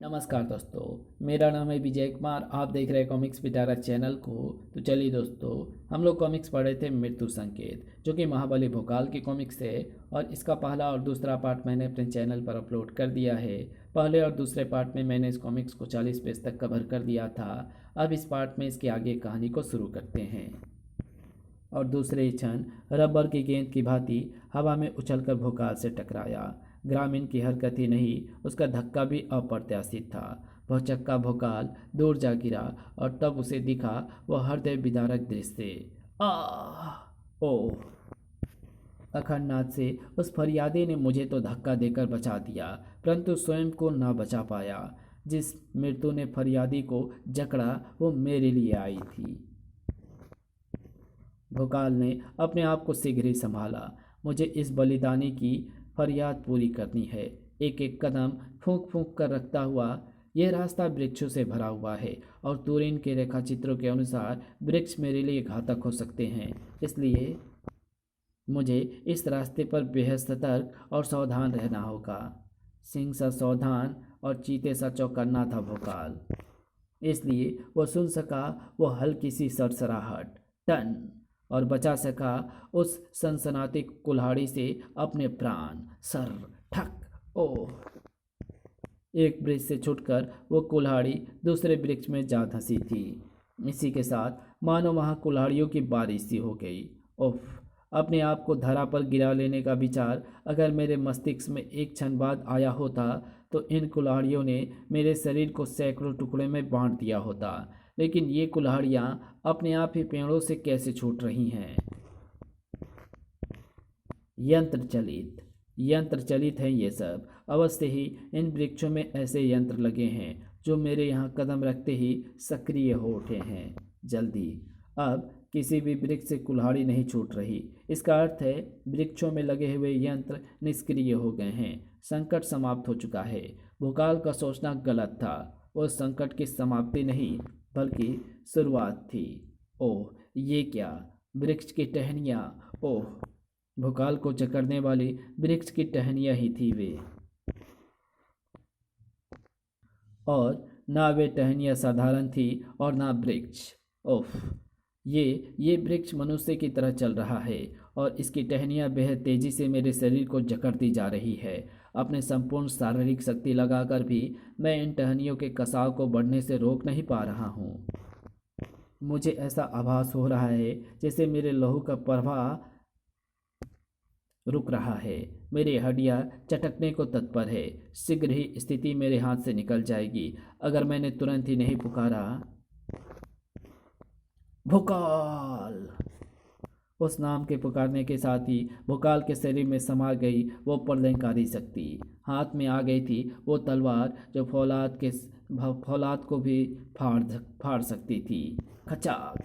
नमस्कार दोस्तों, मेरा नाम है विजय कुमार। आप देख रहे हैं कॉमिक्स पिटारा चैनल को। तो चलिए दोस्तों, हम लोग कॉमिक्स पढ़े थे मृत्यु संकेत, जो कि महाबली भोकाल की कॉमिक्स है। और इसका पहला और दूसरा पार्ट मैंने अपने चैनल पर अपलोड कर दिया है। पहले और दूसरे पार्ट में मैंने इस कॉमिक्स को 40 पेज तक कवर कर दिया था। अब इस पार्ट में इसके आगे कहानी को शुरू करते हैं। और दूसरे ही क्षण रबर की गेंद की भांति हवा में उछलकर भोकाल से टकराया। ग्रामीण की हरकत ही नहीं, उसका धक्का भी अप्रत्याशित था। वह चक्का भोकाल दूर जा गिरा और तब उसे दिखा वह हृदय विदारक दृश्य। आह ओह! अखंडनाथ से उस फरियादी ने मुझे तो धक्का देकर बचा दिया, परंतु स्वयं को ना बचा पाया। जिस मृत्यु ने फरियादी को जकड़ा वो मेरे लिए आई थी। भोकाल ने अपने आप को शीघ्र ही संभाला। मुझे इस बलिदानी की फरियाद पूरी करनी है। एक एक कदम फूंक फूंक कर रखता हुआ। यह रास्ता वृक्षों से भरा हुआ है और तुरीन के रेखा चित्रों के अनुसार वृक्ष मेरे लिए घातक हो सकते हैं। इसलिए मुझे इस रास्ते पर बेहद सतर्क और सावधान रहना होगा। सिंह सा सावधान और चीते सा चौकन्ना था भोकाल। इसलिए वो सुन सका वो हल्की सी सरसराहट, टन, और बचा सका उस सनसनाती कुल्हाड़ी से अपने प्राण। सर, ठक, ओह! एक वृक्ष से छूटकर वो कुल्हाड़ी दूसरे वृक्ष में जा धंसी थी। इसी के साथ मानो वहाँ कुल्हाड़ियों की बारिश सी हो गई। उफ! अपने आप को धरा पर गिरा लेने का विचार अगर मेरे मस्तिष्क में एक क्षण बाद आया होता तो इन कुल्हाड़ियों ने मेरे शरीर को सैकड़ों टुकड़े में बांट दिया होता। लेकिन ये कुल्हाड़ियाँ अपने आप ही पेड़ों से कैसे छूट रही हैं? यंत्र चलित, यंत्र चलित हैं ये सब। अवश्य ही इन वृक्षों में ऐसे यंत्र लगे हैं जो मेरे यहाँ कदम रखते ही सक्रिय हो उठे हैं। जल्दी, अब किसी भी वृक्ष से कुल्हाड़ी नहीं छूट रही। इसका अर्थ है वृक्षों में लगे हुए यंत्र निष्क्रिय हो गए हैं। संकट समाप्त हो चुका है। भोकाल का सोचना गलत था। वो संकट की समाप्ति नहीं बल्कि शुरुआत थी। ओह! ये क्या? वृक्ष की टहनियाँ! ओह! भोकाल को जकड़ने वाली वृक्ष की टहनियाँ ही थी वे। और ना वे टहनियाँ साधारण थी और ना वृक्ष। ओह! ये वृक्ष मनुष्य की तरह चल रहा है और इसकी टहनियाँ बेहद तेजी से मेरे शरीर को जकड़ती जा रही है। अपने संपूर्ण शारीरिक शक्ति लगाकर भी मैं इन टहनियों के कसाव को बढ़ने से रोक नहीं पा रहा हूँ। मुझे ऐसा आभास हो रहा है जैसे मेरे लहू का प्रवाह रुक रहा है। मेरी हड्डियाँ चटकने को तत्पर है। शीघ्र ही स्थिति मेरे हाथ से निकल जाएगी अगर मैंने तुरंत ही नहीं पुकारा। भोकाल! उस नाम के पुकारने के साथ ही भोकाल के शरीर में समा गई वो प्रलयंकारी शक्ति। हाथ में आ गई थी वो तलवार जो फौलाद को भी फाड़ सकती थी। खचाक!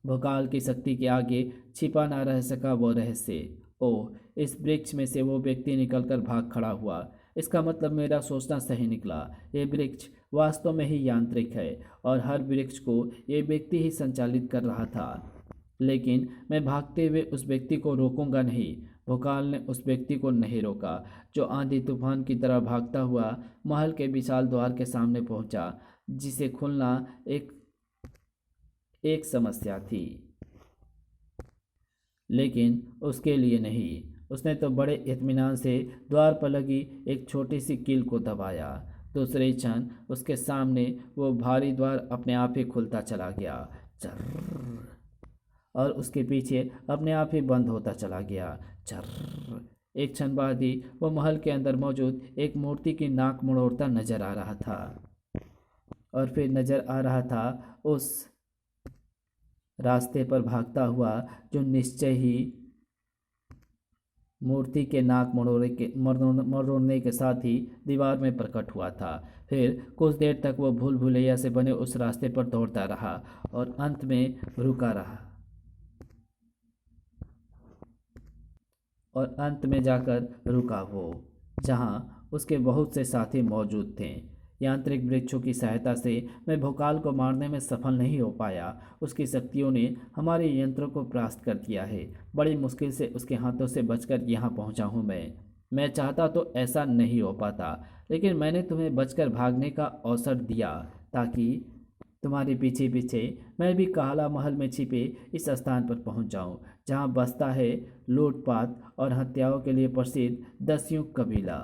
भोकाल की शक्ति के आगे छिपा ना रह सका वो रहस्य। ओह! इस वृक्ष में से वो व्यक्ति निकलकर भाग खड़ा हुआ। इसका मतलब मेरा सोचना सही निकला। ये वृक्ष वास्तव में ही यांत्रिक है और हर वृक्ष को ये व्यक्ति ही संचालित कर रहा था। लेकिन मैं भागते हुए उस व्यक्ति को रोकूंगा नहीं। भोकाल ने उस व्यक्ति को नहीं रोका, जो आंधी तूफान की तरह भागता हुआ महल के विशाल द्वार के सामने पहुंचा, जिसे खुलना एक एक समस्या थी। लेकिन उसके लिए नहीं। उसने तो बड़े इत्मीनान से द्वार पर लगी एक छोटी सी कील को दबाया। दूसरे क्षण उसके सामने वो भारी द्वार अपने आप ही खुलता चला गया। चर्र! और उसके पीछे अपने आप ही बंद होता चला गया। चर्र! एक क्षण बाद ही वो महल के अंदर मौजूद एक मूर्ति की नाक मरोड़ता नजर आ रहा था। और फिर नजर आ रहा था उस रास्ते पर भागता हुआ जो निश्चय ही मूर्ति के नाक मरोड़ने के साथ ही दीवार में प्रकट हुआ था। फिर कुछ देर तक वो भूल भुलैया से बने उस रास्ते पर दौड़ता रहा और अंत में रुका रहा और अंत में जाकर रुका वो, जहाँ उसके बहुत से साथी मौजूद थे। यांत्रिक वृक्षों की सहायता से मैं भोकाल को मारने में सफल नहीं हो पाया। उसकी शक्तियों ने हमारे यंत्रों को परास्त कर दिया है। बड़ी मुश्किल से उसके हाथों से बचकर यहाँ पहुँचा हूँ मैं। मैं चाहता तो ऐसा नहीं हो पाता, लेकिन मैंने तुम्हें बचकर भागने का अवसर दिया ताकि तुम्हारे पीछे पीछे मैं भी काला महल में छिपे इस स्थान पर पहुंच जाऊं, जहां बसता है लूटपाट और हत्याओं के लिए प्रसिद्ध दस्युक कबीला।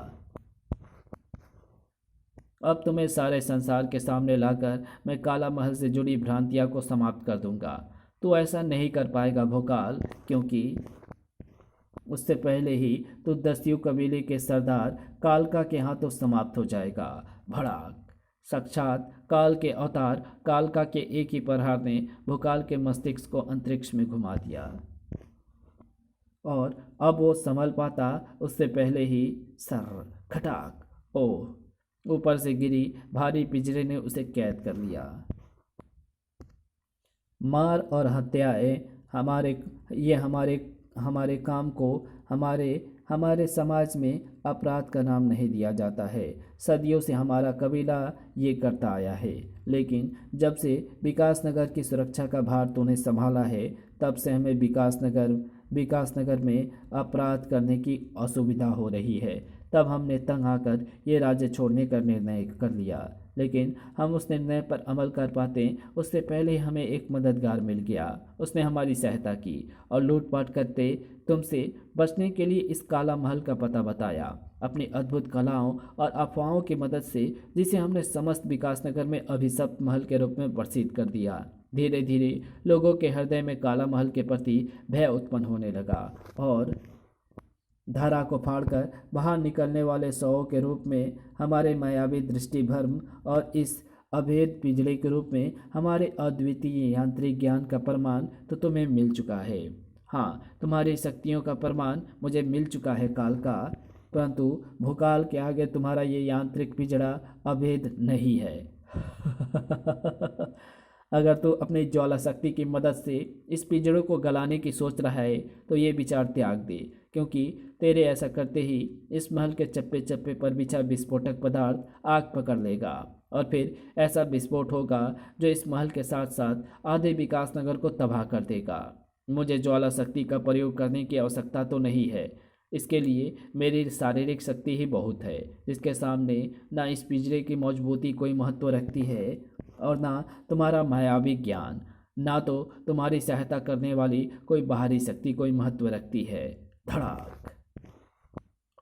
अब तुम्हें सारे संसार के सामने लाकर मैं काला महल से जुड़ी भ्रांतियां को समाप्त कर दूंगा। तू ऐसा नहीं कर पाएगा भोकाल, क्योंकि उससे पहले ही तो दस्यु कबीले के सरदार कालका के हाथों समाप्त हो जाएगा। भड़ाक। साक्षात काल के अवतार कालका के एक ही प्रहार ने भोकाल के मस्तिष्क को अंतरिक्ष में घुमा दिया, और अब वो संभल पाता उससे पहले ही सर खटाक। ओह, ऊपर से गिरी भारी पिंजरे ने उसे कैद कर लिया। मार और हत्याएं हमारे ये हमारे हमारे काम को हमारे हमारे समाज में अपराध का नाम नहीं दिया जाता है। सदियों से हमारा कबीला ये करता आया है, लेकिन जब से विकासनगर की सुरक्षा का भार तूने संभाला है, तब से हमें विकासनगर में अपराध करने की असुविधा हो रही है। तब हमने तंग आकर ये राज्य छोड़ने का निर्णय कर लिया, लेकिन हम उस निर्णय पर अमल कर पाते उससे पहले ही हमें एक मददगार मिल गया। उसने हमारी सहायता की और लूटपाट करते तुमसे बचने के लिए इस काला महल का पता बताया, अपनी अद्भुत कलाओं और अफवाहों की मदद से, जिसे हमने समस्त विकासनगर में अभिशप्त महल के रूप में प्रसिद्ध कर दिया। धीरे धीरे लोगों के हृदय में काला महल के प्रति भय उत्पन्न होने लगा, और धारा को फाड़कर बाहर निकलने वाले शवों के रूप में हमारे मायावी दृष्टिभ्रम और इस अभेद पिंजड़े के रूप में हमारे अद्वितीय यांत्रिक ज्ञान का प्रमाण तो तुम्हें मिल चुका है। हाँ, तुम्हारी शक्तियों का प्रमाण मुझे मिल चुका है काल का, परंतु भूकाल के आगे तुम्हारा ये यांत्रिक पिंजड़ा अभेद नहीं है। अगर तू अपनी ज्वाला शक्ति की मदद से इस पिंजड़ों को गलाने की सोच रहा है तो ये विचार त्याग दे, क्योंकि तेरे ऐसा करते ही इस महल के चप्पे चप्पे पर बिछा विस्फोटक पदार्थ आग पकड़ लेगा, और फिर ऐसा विस्फोट होगा जो इस महल के साथ साथ आधे विकासनगर को तबाह कर देगा। मुझे ज्वाला शक्ति का प्रयोग करने की आवश्यकता तो नहीं है। इसके लिए मेरी शारीरिक शक्ति ही बहुत है, जिसके सामने ना इस पिंजरे की मजबूती कोई महत्व रखती है, और ना तुम्हारा मायावी ज्ञान, ना तो तुम्हारी सहायता करने वाली कोई बाहरी शक्ति कोई महत्व रखती है। धड़ाक।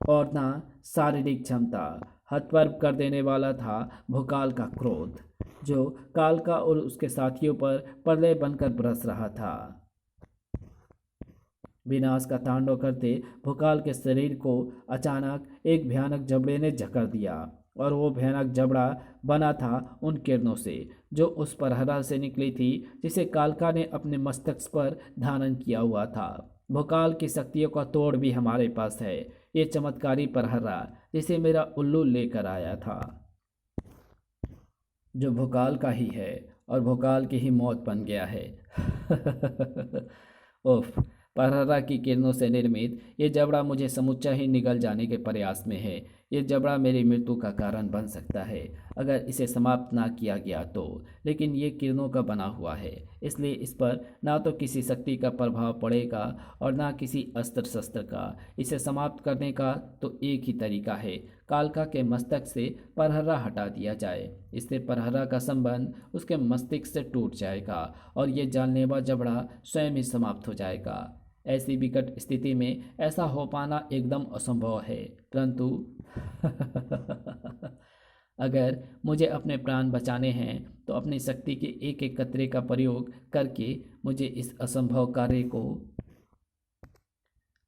और ना शारीरिक क्षमता। हतप्रभ कर देने वाला था भोकाल का क्रोध, जो कालका और उसके साथियों पर प्रलय बनकर बरस रहा था। विनाश का तांडव करते भोकाल के शरीर को अचानक एक भयानक जबड़े ने जकड़ दिया, और वो भयानक जबड़ा बना था उन किरणों से जो उस परहरा से निकली थी, जिसे कालका ने अपने मस्तक पर धारण किया हुआ था। भोकाल की शक्तियों का तोड़ भी हमारे पास है, ये चमत्कारी परहरा जिसे मेरा उल्लू लेकर आया था, जो भोकाल का ही है और भोकाल की ही मौत बन गया है। उफ, परहरा की किरणों से निर्मित ये जबड़ा मुझे समुच्चा ही निगल जाने के प्रयास में है। ये जबड़ा मेरी मृत्यु का कारण बन सकता है अगर इसे समाप्त ना किया गया तो, लेकिन ये किरणों का बना हुआ है, इसलिए इस पर ना तो किसी शक्ति का प्रभाव पड़ेगा और ना किसी अस्त्र शस्त्र का। इसे समाप्त करने का तो एक ही तरीका है, कालका के मस्तक से परहरा हटा दिया जाए। इससे परहरा का संबंध उसके मस्तिष्क से टूट जाएगा और ये जानलेवा जबड़ा स्वयं ही समाप्त हो जाएगा। ऐसी विकट स्थिति में ऐसा हो पाना एकदम असंभव है, परंतु अगर मुझे अपने प्राण बचाने हैं तो अपनी शक्ति के एक एक कतरे का प्रयोग करके मुझे इस असंभव कार्य को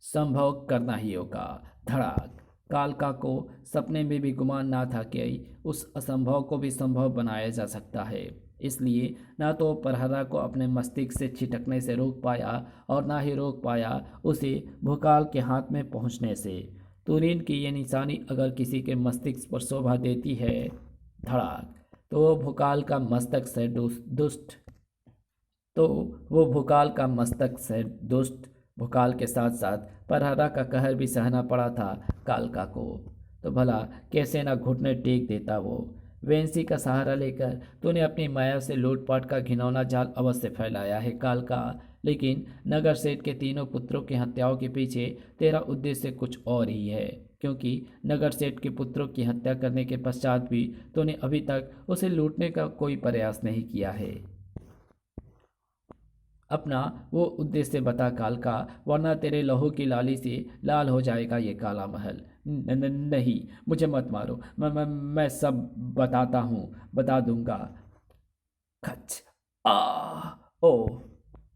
संभव करना ही होगा। धड़ाक। कालका को सपने में भी गुमान ना था कि उस असंभव को भी संभव बनाया जा सकता है। इसलिए ना तो परहरा को अपने मस्तिष्क से छिटकने से रोक पाया और ना ही रोक पाया उसे भोकाल के हाथ में पहुंचने से। तुरीन की ये निशानी अगर किसी के मस्तिष्क पर शोभा देती है, धड़ाक, तो वो भोकाल का मस्तक से दुष्ट तो वो भोकाल का मस्तक से दुष्ट भोकाल के साथ साथ परहरा का कहर भी सहना पड़ा था कालका को। तो भला कैसे ना घुटने टेक देता वो। वेंसी का सहारा लेकर तूने अपनी माया से लूटपाट का घिनौना जाल अवश्य फैलाया है कालका, लेकिन नगर सेठ के तीनों पुत्रों की हत्याओं के पीछे तेरा उद्देश्य कुछ और ही है, क्योंकि नगर सेठ के पुत्रों की हत्या करने के पश्चात भी तूने अभी तक उसे लूटने का कोई प्रयास नहीं किया है। अपना वो उद्देश्य बता कालका, वरना तेरे लहू की लाली से लाल हो जाएगा ये काला महल। नहीं, मुझे मत मारो, मैं सब बताता हूँ, बता दूंगा। खच, आ, ओ।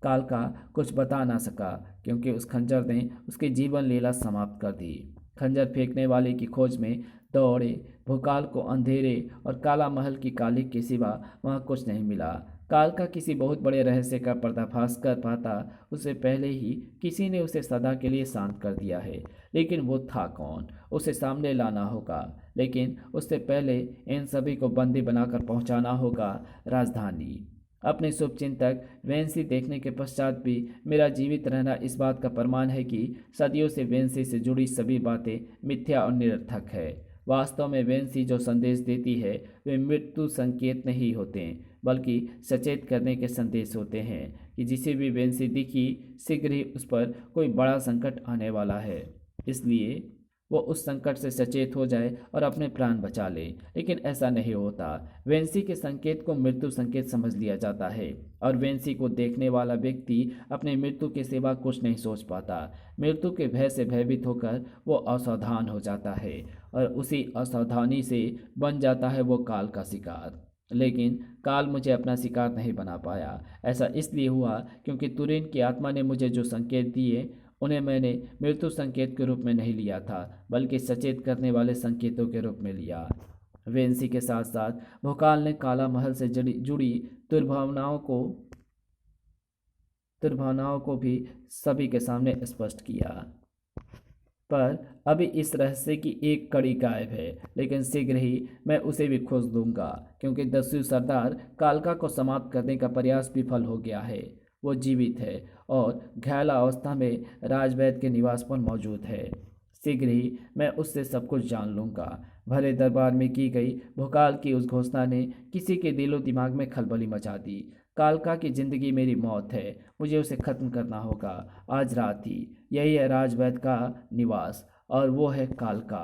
कालका कुछ बता ना सका, क्योंकि उस खंजर ने उसकी जीवन लीला समाप्त कर दी। खंजर फेंकने वाले की खोज में दौड़े भोकाल को अंधेरे और काला महल की काली के सिवा वहाँ कुछ नहीं मिला। काल का किसी बहुत बड़े रहस्य का पर्दाफाश कर पाता उससे पहले ही किसी ने उसे सदा के लिए शांत कर दिया है। लेकिन वो था कौन, उसे सामने लाना होगा। लेकिन उससे पहले इन सभी को बंदी बनाकर पहुंचाना होगा राजधानी। अपने शुभचिंतक वेंसी देखने के पश्चात भी मेरा जीवित रहना इस बात का प्रमाण है कि सदियों से वेंसी से जुड़ी सभी बातें मिथ्या और निरर्थक है। वास्तव में वेंसी जो संदेश देती है वे मृत्यु संकेत नहीं होते, बल्कि सचेत करने के संदेश होते हैं कि जिसे भी वेंसी दिखी शीघ्र ही उस पर कोई बड़ा संकट आने वाला है, इसलिए वो उस संकट से सचेत हो जाए और अपने प्राण बचा ले। लेकिन ऐसा नहीं होता। वेंसी के संकेत को मृत्यु संकेत समझ लिया जाता है और वेंसी को देखने वाला व्यक्ति अपने मृत्यु के सिवा कुछ नहीं सोच पाता। मृत्यु के भय से भयभीत होकर वो असावधान हो जाता है और उसी असावधानी से बन जाता है वो काल का शिकार। लेकिन काल मुझे अपना शिकार नहीं बना पाया। ऐसा इसलिए हुआ क्योंकि तुरीन की आत्मा ने मुझे जो संकेत दिए उन्हें मैंने मृत्यु संकेत के रूप में नहीं लिया था, बल्कि सचेत करने वाले संकेतों के रूप में लिया। वेंसी के साथ साथ भोकाल ने काला महल से जुड़ी दुर्भावनाओं को भी सभी के सामने स्पष्ट किया। पर अभी इस रहस्य की एक कड़ी गायब है, लेकिन शीघ्र ही मैं उसे भी खोज दूंगा, क्योंकि दस्यु सरदार कालका को समाप्त करने का प्रयास विफल हो गया है। वो जीवित है और घायल अवस्था में राजवैद्य के निवास पर मौजूद है। शीघ्र ही मैं उससे सब कुछ जान लूंगा। भरे दरबार में की गई भोकाल की उस घोषणा ने किसी के दिलो दिमाग में खलबली मचा दी। कालका की जिंदगी मेरी मौत है, मुझे उसे खत्म करना होगा आज रात ही। यही है राजवैद्य का निवास और वो है कालका,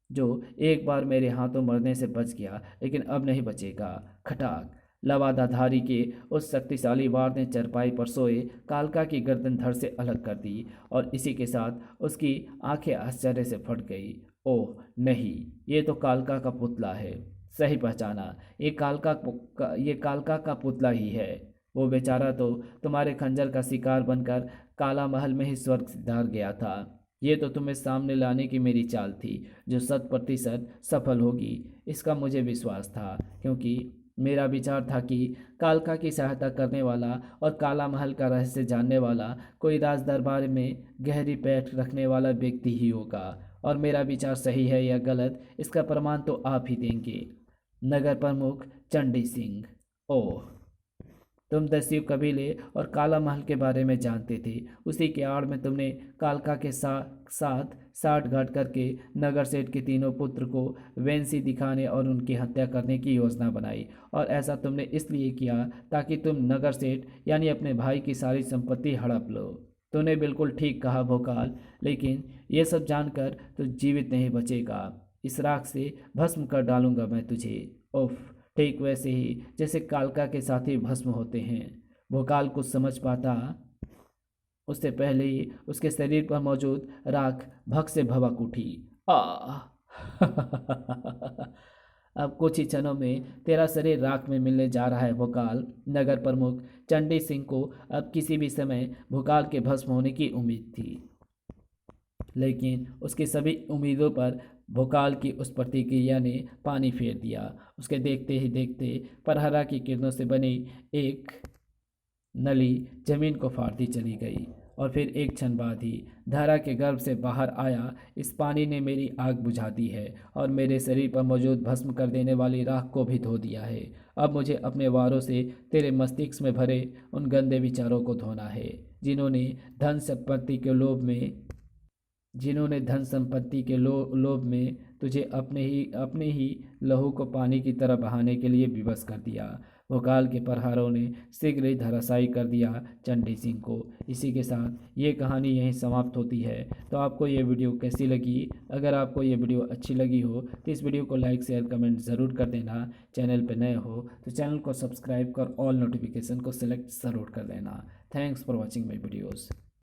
जो एक बार मेरे हाथों मरने से बच गया लेकिन अब नहीं बचेगा। खटाक, लवादाधारी के उस शक्तिशाली वार ने चरपाई पर सोए कालका की गर्दन धड़ से अलग कर दी और इसी के साथ उसकी आंखें आश्चर्य से फट गई। ओह नहीं, ये तो कालका का पुतला है। सही पहचाना, ये कालका का पुतला ही है। वो बेचारा तो तुम्हारे खंजर का शिकार बनकर काला महल में ही स्वर्ग सिधार गया था। ये तो तुम्हें सामने लाने की मेरी चाल थी, जो 100% सफल होगी, इसका मुझे विश्वास था, क्योंकि मेरा विचार था कि कालका की सहायता करने वाला और काला महल का रहस्य जानने वाला कोई राज दरबार में गहरी पैठ रखने वाला व्यक्ति ही होगा। और मेरा विचार सही है या गलत, इसका प्रमाण तो आप ही देंगे। नगर प्रमुख चंडी सिंह। ओह, तुम दस्यु कबीले और काला महल के बारे में जानते थे। उसी के आड़ में तुमने कालका के साथ साठगांठ करके नगर सेठ के तीनों पुत्र को वेंसी दिखाने और उनकी हत्या करने की योजना बनाई। और ऐसा तुमने इसलिए किया ताकि तुम नगर सेठ यानी अपने भाई की सारी संपत्ति हड़प लो। तूने बिल्कुल ठीक कहा भोकाल, लेकिन ये सब जानकर तो जीवित नहीं बचेगा। इस राख से भस्म कर डालूंगा मैं तुझे। उफ, ठीक वैसे ही जैसे कालका के साथी भस्म होते हैं। भोकाल कुछ समझ पाता उससे पहले ही उसके शरीर पर मौजूद राख भक से भभक उठी। आ अब कुछ ही क्षणों में तेरा शरीर राख में मिलने जा रहा है भोकाल। नगर प्रमुख चंडी सिंह को अब किसी भी समय भोकाल के भस्म होने की उम्मीद थी, लेकिन उसकी सभी उम्मीदों पर भोकाल की उस प्रतिक्रिया ने पानी फेर दिया। उसके देखते ही देखते परहरा की किरणों से बनी एक नली जमीन को फाड़ती चली गई और फिर एक क्षण बाद ही धारा के गर्भ से बाहर आया। इस पानी ने मेरी आग बुझा दी है और मेरे शरीर पर मौजूद भस्म कर देने वाली राख को भी धो दिया है। अब मुझे अपने वारों से तेरे मस्तिष्क में भरे उन गंदे विचारों को धोना है, जिन्होंने धन संपत्ति के लोभ में जिन्होंने धन संपत्ति के लोभ में तुझे अपने ही लहू को पानी की तरह बहाने के लिए विवश कर दिया। वो काल के प्रहारों ने शीघ्र ही धराशायी कर दिया चंडी सिंह को। इसी के साथ ये कहानी यहीं समाप्त होती है। तो आपको ये वीडियो कैसी लगी? अगर आपको ये वीडियो अच्छी लगी हो तो इस वीडियो को लाइक शेयर कमेंट ज़रूर कर देना। चैनल पर नए हो तो चैनल को सब्सक्राइब कर ऑल नोटिफिकेशन को सिलेक्ट ज़रूर कर देना। Thanks for watching my videos.